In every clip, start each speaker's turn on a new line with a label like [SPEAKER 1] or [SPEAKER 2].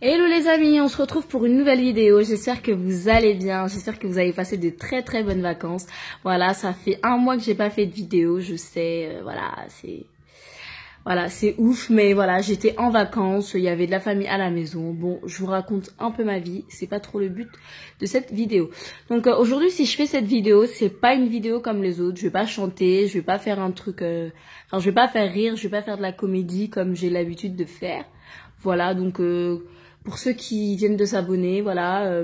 [SPEAKER 1] Hello les amis, on se retrouve pour une nouvelle vidéo. J'espère que vous allez bien, j'espère que vous avez passé de très très bonnes vacances. Voilà, ça fait un mois que j'ai pas fait de vidéo, je sais, c'est ouf, mais voilà, j'étais en vacances, il y avait de la famille à la maison. Bon, je vous raconte un peu ma vie, c'est pas trop le but de cette vidéo. Donc aujourd'hui, si je fais cette vidéo, c'est pas une vidéo comme les autres. Je vais pas chanter, je vais pas faire un truc, je vais pas faire rire, je vais pas faire de la comédie comme j'ai l'habitude de faire. Voilà, donc pour ceux qui viennent de s'abonner, voilà,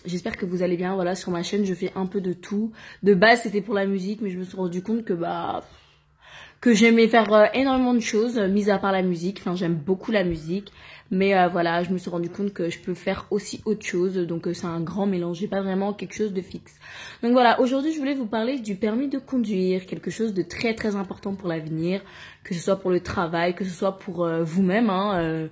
[SPEAKER 1] j'espère que vous allez bien. Voilà, sur ma chaîne, je fais un peu de tout. De base, c'était pour la musique, mais je me suis rendu compte que j'aimais faire énormément de choses, mis à part la musique. Enfin, j'aime beaucoup la musique, mais voilà, je me suis rendu compte que je peux faire aussi autre chose. Donc, c'est un grand mélange. J'ai pas vraiment quelque chose de fixe. Donc voilà, aujourd'hui, je voulais vous parler du permis de conduire, quelque chose de très très important pour l'avenir, que ce soit pour le travail, que ce soit pour vous-même,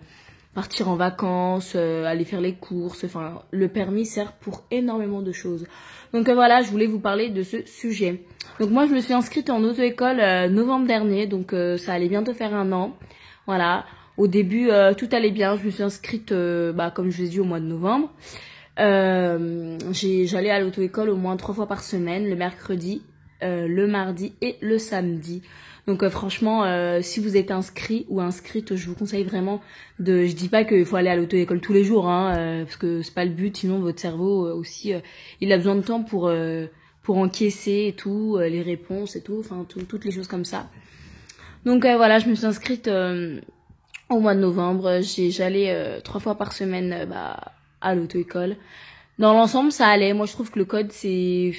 [SPEAKER 1] partir en vacances, aller faire les courses, enfin le permis sert pour énormément de choses. Donc voilà, je voulais vous parler de ce sujet. Donc moi je me suis inscrite en auto-école novembre dernier, donc ça allait bientôt faire un an. Voilà, au début tout allait bien, je me suis inscrite comme je vous ai dit au mois de novembre. J'allais à l'auto-école au moins 3 fois par semaine, le mercredi, le mardi et le samedi. Donc franchement, si vous êtes inscrit ou inscrite, je vous conseille vraiment de. Je dis pas qu'il faut aller à l'auto-école tous les jours, parce que c'est pas le but. Sinon, votre cerveau aussi, il a besoin de temps pour encaisser et tout, les réponses et tout, enfin toutes les choses comme ça. Donc voilà, je me suis inscrite au mois de novembre. J'allais 3 fois par semaine à l'auto-école. Dans l'ensemble, ça allait. Moi, je trouve que le code, c'est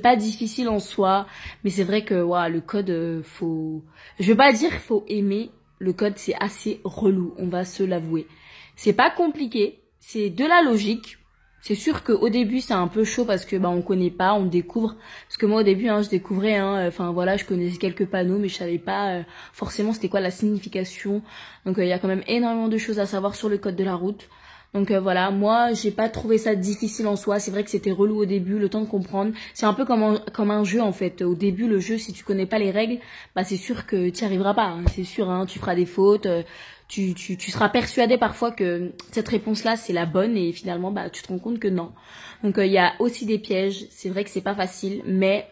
[SPEAKER 1] pas difficile en soi, mais c'est vrai que, le code, je veux pas dire qu'il faut aimer. Le code, c'est assez relou. On va se l'avouer. C'est pas compliqué. C'est de la logique. C'est sûr qu'au début, c'est un peu chaud parce que, on connaît pas, on découvre. Parce que moi, au début, je découvrais, je connaissais quelques panneaux, mais je savais pas, forcément c'était quoi la signification. Donc, il y a quand même énormément de choses à savoir sur le code de la route. Donc voilà, moi j'ai pas trouvé ça difficile en soi. C'est vrai que c'était relou au début, le temps de comprendre. C'est un peu comme un jeu en fait. Au début, le jeu, si tu connais pas les règles, c'est sûr que tu y arriveras pas. C'est sûr, tu feras des fautes. Tu seras persuadé parfois que cette réponse-là c'est la bonne et finalement tu te rends compte que non. Donc il y a aussi des pièges. C'est vrai que c'est pas facile, mais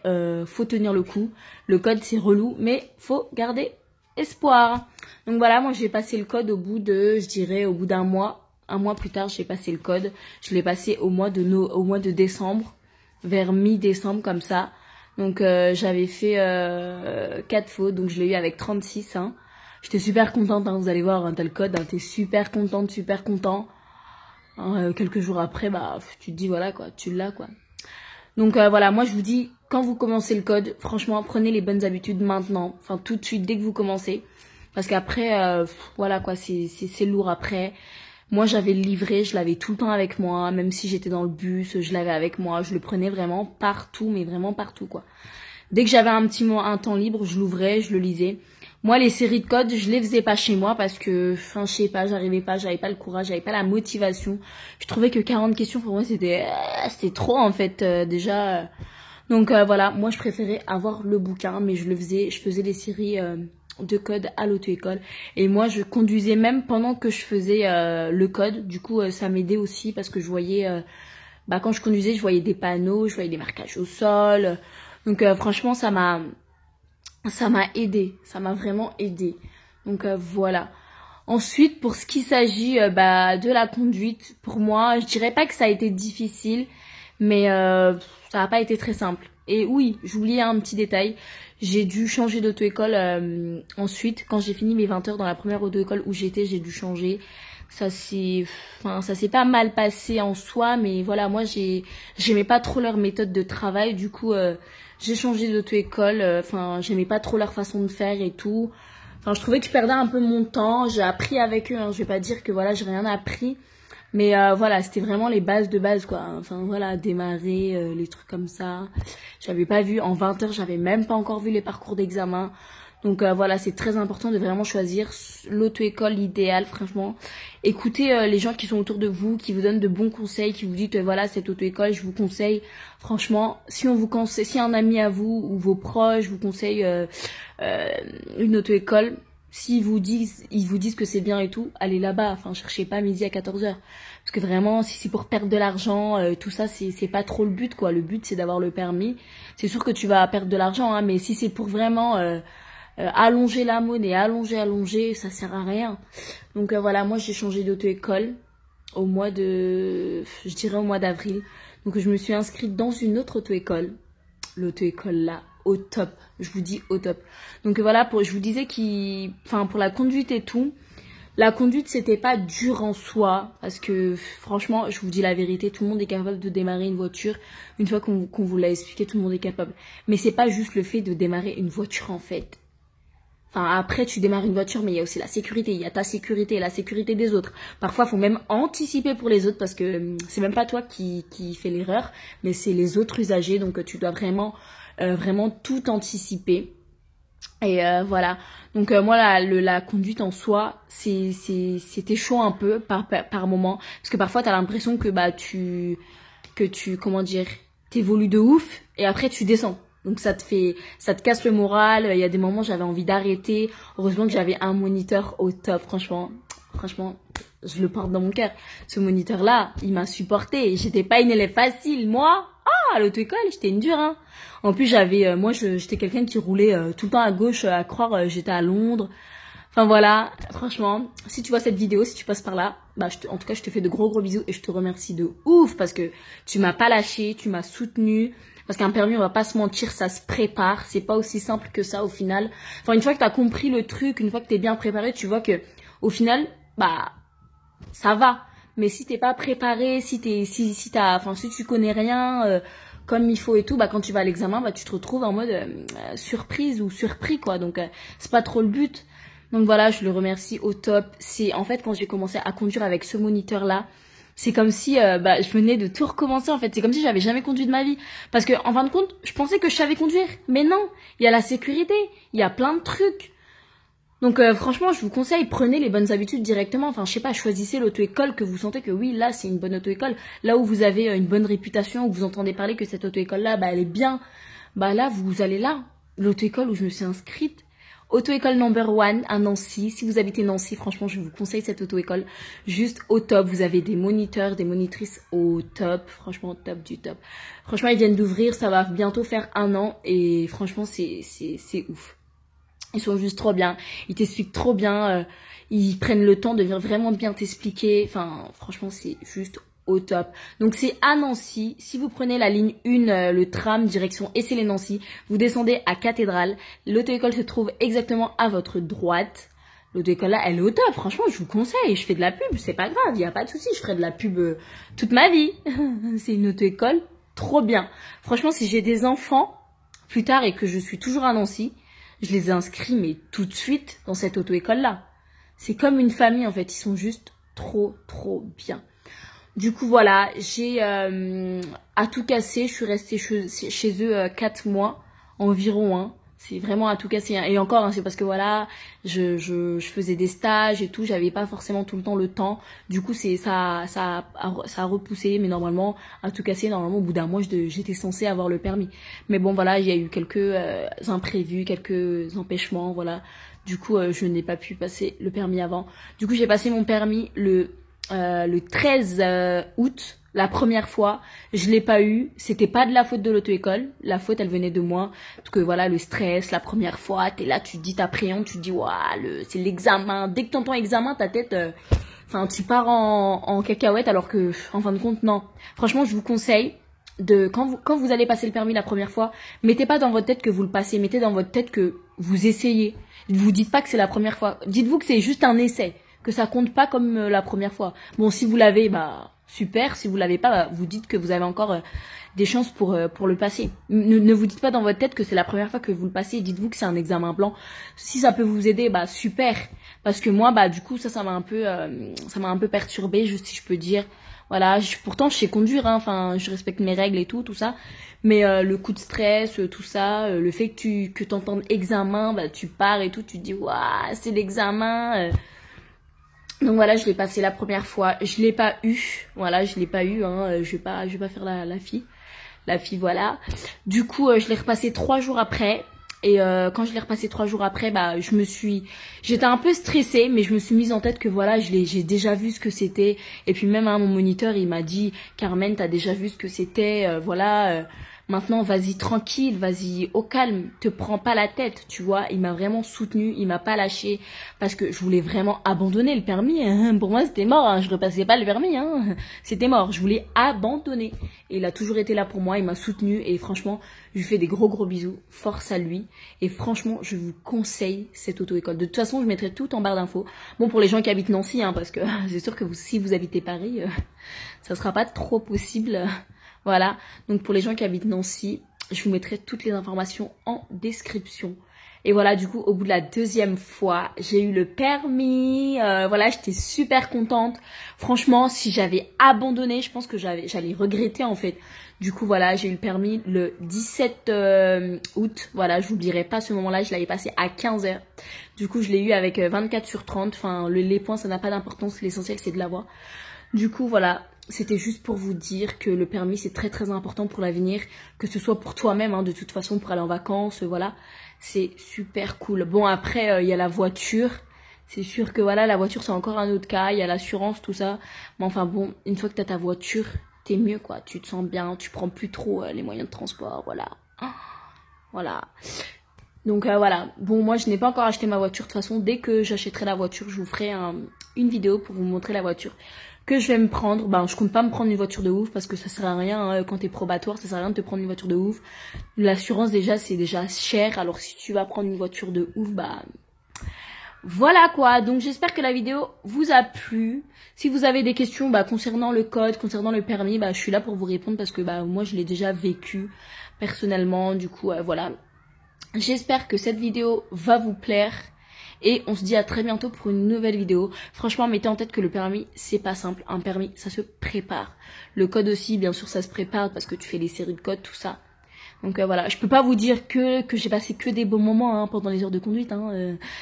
[SPEAKER 1] faut tenir le coup. Le code c'est relou, mais faut garder espoir. Donc voilà, moi j'ai passé le code au bout d'un mois. Un mois plus tard, j'ai passé le code. Je l'ai passé au mois de décembre, vers mi-décembre comme ça. Donc j'avais fait 4 fautes, donc je l'ai eu avec 36. J'étais super contente, vous allez voir, t'as le code, t'es super contente, super content. Quelques jours après, tu te dis voilà quoi, tu l'as quoi. Donc voilà, moi je vous dis, quand vous commencez le code, franchement, prenez les bonnes habitudes maintenant, enfin tout de suite dès que vous commencez, parce qu'après, c'est lourd après. Moi, j'avais le livret, je l'avais tout le temps avec moi, même si j'étais dans le bus, je l'avais avec moi, je le prenais vraiment partout, mais vraiment partout, quoi. Dès que j'avais un temps libre, je l'ouvrais, je le lisais. Moi, les séries de codes, je les faisais pas chez moi parce que, je sais pas, j'avais pas le courage, j'avais pas la motivation. Je trouvais que 40 questions, pour moi, c'était trop, en fait, déjà. Donc, voilà, moi, je préférais avoir le bouquin, mais je faisais les séries, de code à l'auto-école et moi je conduisais même pendant que je faisais le code. Du coup ça m'aidait aussi parce que je voyais quand je conduisais, je voyais des panneaux, je voyais des marquages au sol. Donc franchement ça m'a aidé, ça m'a vraiment aidé. Donc voilà. Ensuite, pour ce qui s'agit de la conduite, pour moi, je dirais pas que ça a été difficile, mais ça n'a pas été très simple. Et oui, j'oubliais un petit détail, j'ai dû changer d'auto-école ensuite. Quand j'ai fini mes 20 heures dans la première auto-école où j'étais, j'ai dû changer. Ça s'est pas mal passé en soi, mais voilà, moi j'aimais pas trop leur méthode de travail. Du coup, j'ai changé d'auto-école. J'aimais pas trop leur façon de faire et tout. Je trouvais que je perdais un peu mon temps. J'ai appris avec eux, je vais pas dire que voilà, j'ai rien appris. Mais voilà, c'était vraiment les bases de base, quoi. Démarrer, les trucs comme ça. J'avais pas vu, en 20 heures, j'avais même pas encore vu les parcours d'examen. Donc voilà, c'est très important de vraiment choisir l'auto-école idéale, franchement. Écoutez les gens qui sont autour de vous, qui vous donnent de bons conseils, qui vous disent voilà, cette auto-école, je vous conseille. Franchement, si un ami à vous ou vos proches vous conseille une auto-école, ils vous disent que c'est bien et tout, allez là-bas. Enfin, cherchez pas midi à 14h. Parce que vraiment, si c'est pour perdre de l'argent, tout ça, c'est pas trop le but, quoi. Le but, c'est d'avoir le permis. C'est sûr que tu vas perdre de l'argent, hein, mais si c'est pour vraiment allonger la monnaie, allonger, ça sert à rien. Donc voilà, moi, j'ai changé d'auto-école je dirais au mois d'avril. Donc je me suis inscrite dans une autre auto-école. L'auto-école là, au top. Je vous dis au top. Donc voilà, je vous disais pour la conduite et tout, la conduite c'était pas dur en soi. Parce que franchement, je vous dis la vérité, tout le monde est capable de démarrer une voiture. Une fois qu'on vous l'a expliqué, tout le monde est capable. Mais c'est pas juste le fait de démarrer une voiture en fait. Enfin, après, tu démarres une voiture, mais il y a aussi la sécurité. Il y a ta sécurité et la sécurité des autres. Parfois, il faut même anticiper pour les autres parce que c'est même pas toi qui fais l'erreur, mais c'est les autres usagers. Donc, tu dois vraiment tout anticiper. Et voilà. Donc, moi, la conduite en soi, c'était chaud un peu par moment. Parce que parfois, t'as l'impression que, comment dire, t'évolues de ouf et après, tu descends. Donc ça te casse le moral. Il y a des moments j'avais envie d'arrêter. Heureusement que j'avais un moniteur au top. Franchement, je le porte dans mon cœur. Ce moniteur là, il m'a supporté. J'étais pas une élève facile, moi. À l'auto-école, j'étais une dure, hein. En plus j'étais quelqu'un qui roulait tout le temps à gauche, à croire j'étais à Londres. Enfin voilà, franchement, si tu vois cette vidéo, si tu passes par là, en tout cas je te fais de gros bisous et je te remercie de ouf parce que tu m'as pas lâché, tu m'as soutenu. Parce qu'un permis, on va pas se mentir, ça se prépare. C'est pas aussi simple que ça au final. Enfin, une fois que t'as compris le truc, une fois que t'es bien préparé, tu vois que au final, ça va. Mais si t'es pas préparé, si tu connais rien comme il faut et tout, quand tu vas à l'examen, tu te retrouves en mode surprise ou surpris quoi. Donc c'est pas trop le but. Donc voilà, je le remercie au top. C'est en fait quand j'ai commencé à conduire avec ce moniteur là. C'est comme si je venais de tout recommencer en fait. C'est comme si j'avais jamais conduit de ma vie. Parce que en fin de compte, je pensais que je savais conduire. Mais non, il y a la sécurité, il y a plein de trucs. Donc franchement, je vous conseille, prenez les bonnes habitudes directement. Enfin, je sais pas, choisissez l'auto-école que vous sentez que oui, là c'est une bonne auto-école. Là où vous avez une bonne réputation, où vous entendez parler que cette auto-école là, elle est bien. Là, vous allez là. L'auto-école où je me suis inscrite. Auto-école number 1 à Nancy. Si vous habitez Nancy, franchement, je vous conseille cette auto-école. Juste au top. Vous avez des moniteurs, des monitrices au top. Franchement, top du top. Franchement, ils viennent d'ouvrir. Ça va bientôt faire 1 an. Et franchement, c'est ouf. Ils sont juste trop bien. Ils t'expliquent trop bien. Ils prennent le temps de vraiment bien t'expliquer. Enfin, franchement, c'est juste au top. Donc c'est à Nancy. Si vous prenez la ligne 1, le tram direction Essey-les-Nancy, vous descendez à Cathédrale. L'auto-école se trouve exactement à votre droite. L'auto-école là, elle est au top. Franchement, je vous conseille. Je fais de la pub, c'est pas grave, il y a pas de souci. Je ferai de la pub toute ma vie. C'est une auto-école trop bien. Franchement, si j'ai des enfants plus tard et que je suis toujours à Nancy, je les inscris mais tout de suite dans cette auto-école là. C'est comme une famille en fait. Ils sont juste trop bien. Du coup, voilà, j'ai à tout casser. Je suis restée chez eux 4 mois environ. Hein. C'est vraiment à tout casser. Hein. Et encore, hein, c'est parce que voilà, je faisais des stages et tout. J'avais pas forcément tout le temps le temps. Du coup, ça a repoussé. Mais normalement, à tout casser, normalement, au bout d'un mois, j'étais censée avoir le permis. Mais bon, voilà, il y a eu quelques imprévus, quelques empêchements, voilà. Du coup, je n'ai pas pu passer le permis avant. Du coup, j'ai passé mon permis le 13 août, la première fois. Je l'ai pas eu. C'était pas de la faute de l'auto-école. La faute, elle venait de moi. Parce que voilà, le stress, la première fois, t'es là, tu te dis, t'appréhendes, tu te dis, c'est l'examen. Dès que t'entends examen, ta tête, tu pars en cacahuète alors que, en fin de compte, non. Franchement, je vous conseille quand vous allez passer le permis la première fois, mettez pas dans votre tête que vous le passez. Mettez dans votre tête que vous essayez. Vous dites pas que c'est la première fois. Dites-vous que c'est juste un essai. Que ça compte pas comme la première fois. Bon, si vous l'avez, super. Si vous l'avez pas, vous dites que vous avez encore des chances pour le passer. Ne vous dites pas dans votre tête que c'est la première fois que vous le passez. Dites-vous que c'est un examen blanc. Si ça peut vous aider, super. Parce que moi, du coup, ça m'a un peu perturbée, si je peux dire. Voilà, pourtant je sais conduire, hein, enfin, je respecte mes règles et tout ça. Mais le coup de stress, tout ça, le fait que t'entendes examen, tu pars et tout, tu te dis, c'est l'examen. Donc voilà, je l'ai passé la première fois. Je l'ai pas eu. Voilà, je l'ai pas eu. Hein. Je vais pas faire la fille. La fille, voilà. Du coup, je l'ai repassé 3 jours après. Et quand je l'ai repassé 3 jours après, bah j'étais un peu stressée, mais je me suis mise en tête que voilà, j'ai déjà vu ce que c'était. Et puis même mon moniteur, il m'a dit, Carmen, t'as déjà vu ce que c'était, voilà. Maintenant, vas-y tranquille, vas-y au calme, te prends pas la tête, tu vois. Il m'a vraiment soutenu, il m'a pas lâché parce que je voulais vraiment abandonner le permis. Hein. Pour moi, c'était mort, hein. Je repassais pas le permis, hein. C'était mort. Je voulais abandonner. Et il a toujours été là pour moi, il m'a soutenu et franchement, je lui fais des gros bisous. Force à lui. Et franchement, je vous conseille cette auto-école. De toute façon, je mettrai tout en barre d'infos. Bon, pour les gens qui habitent Nancy, hein, parce que c'est sûr que si vous habitez Paris, ça sera pas trop possible. Voilà, donc pour les gens qui habitent Nancy, je vous mettrai toutes les informations en description. Et voilà, du coup, au bout de la 2e fois, j'ai eu le permis. Voilà, j'étais super contente. Franchement, si j'avais abandonné, je pense que j'allais regretter en fait. Du coup, voilà, j'ai eu le permis le 17 août. Voilà, je n'oublierai pas ce moment-là, je l'avais passé à 15h. Du coup, je l'ai eu avec 24 sur 30. Enfin, les points, ça n'a pas d'importance. L'essentiel, c'est de l'avoir. Du coup, voilà, c'était juste pour vous dire que le permis, c'est très important pour l'avenir. Que ce soit pour toi-même, hein, de toute façon, pour aller en vacances, voilà. C'est super cool. Bon, après, il y a la voiture. C'est sûr que, voilà, la voiture, c'est encore un autre cas. Il y a l'assurance, tout ça. Mais enfin, bon, une fois que t'as ta voiture, t'es mieux, quoi. Tu te sens bien, tu prends plus trop les moyens de transport, voilà. Voilà. Donc voilà, bon moi je n'ai pas encore acheté ma voiture, de toute façon dès que j'achèterai la voiture je vous ferai une vidéo pour vous montrer la voiture que je vais me prendre. Ben je compte pas me prendre une voiture de ouf parce que ça sert à rien hein, quand t'es probatoire, ça sert à rien de te prendre une voiture de ouf. L'assurance déjà c'est déjà cher, alors si tu vas prendre une voiture de ouf, bah voilà quoi. Donc j'espère que la vidéo vous a plu. Si vous avez des questions concernant le code, concernant le permis, je suis là pour vous répondre parce que moi je l'ai déjà vécu personnellement, du coup voilà. J'espère que cette vidéo va vous plaire et on se dit à très bientôt pour une nouvelle vidéo. Franchement, mettez en tête que le permis, c'est pas simple. Un permis, ça se prépare. Le code aussi, bien sûr, ça se prépare parce que tu fais les séries de codes, tout ça. Donc voilà, je peux pas vous dire que j'ai passé que des bons moments pendant les heures de conduite.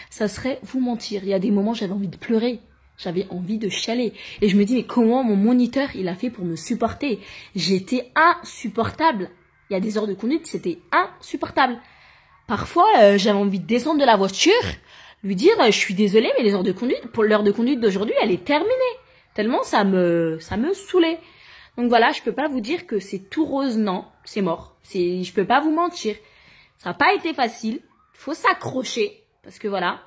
[SPEAKER 1] Ça serait vous mentir. Il y a des moments, j'avais envie de pleurer. J'avais envie de chialer. Et je me dis, mais comment mon moniteur, il a fait pour me supporter? J'étais insupportable. Il y a des heures de conduite, c'était insupportable. Parfois, j'avais envie de descendre de la voiture, lui dire je suis désolée mais l'heure de conduite d'aujourd'hui, elle est terminée. Tellement ça me saoulait. Donc voilà, je peux pas vous dire que c'est tout rose, non, c'est mort. Je peux pas vous mentir. Ça n'a pas été facile, faut s'accrocher parce que voilà.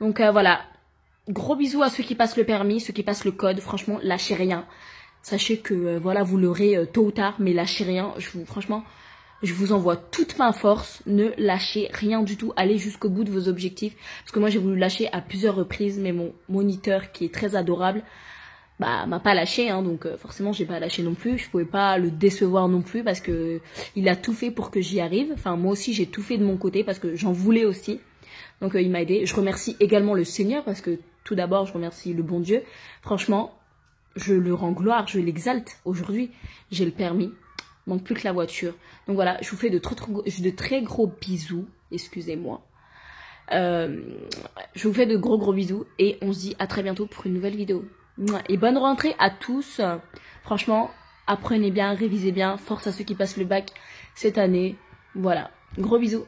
[SPEAKER 1] Donc voilà, gros bisous à ceux qui passent le permis, ceux qui passent le code, franchement, lâchez rien. Sachez que voilà, vous l'aurez tôt ou tard, mais lâchez rien, franchement, je vous envoie toute ma force, ne lâchez rien du tout, allez jusqu'au bout de vos objectifs. Parce que moi j'ai voulu lâcher à plusieurs reprises, mais mon moniteur qui est très adorable, m'a pas lâché, donc forcément j'ai pas lâché non plus. Je pouvais pas le décevoir non plus parce que il a tout fait pour que j'y arrive. Enfin moi aussi j'ai tout fait de mon côté parce que j'en voulais aussi. Donc il m'a aidé. Je remercie également le Seigneur parce que tout d'abord je remercie le bon Dieu. Franchement, je le rends gloire, je l'exalte. Aujourd'hui, j'ai le permis. Manque plus que la voiture. Donc voilà, je vous fais de très gros bisous. Excusez-moi. Je vous fais de gros bisous. Et on se dit à très bientôt pour une nouvelle vidéo. Et bonne rentrée à tous. Franchement, apprenez bien, révisez bien. Force à ceux qui passent le bac cette année. Voilà. Gros bisous.